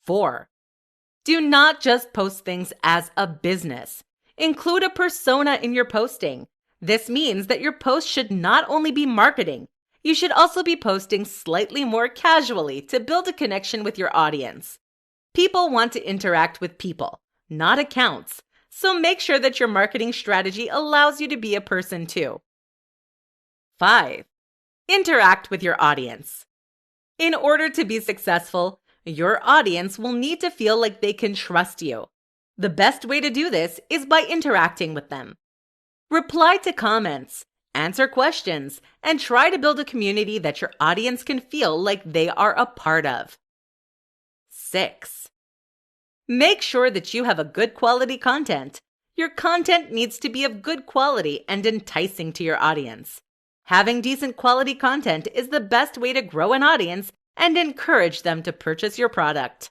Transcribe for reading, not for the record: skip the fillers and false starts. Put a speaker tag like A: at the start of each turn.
A: 4. Do not just post things as a business. Include a persona in your posting. This means that your post should not only be marketing, you should also be posting slightly more casually to build a connection with your audience. People want to interact with people, not accounts, so make sure that your marketing strategy allows you to be a person too. 5. Interact with your audience. In order to be successful, your audience will need to feel like they can trust you. The best way to do this is by interacting with them. Reply to comments, answer questions, and try to build a community that your audience can feel like they are a part of. 6. Make sure that you have a good quality content. Your content needs to be of good quality and enticing to your audience. Having decent quality content is the best way to grow an audience and encourage them to purchase your product.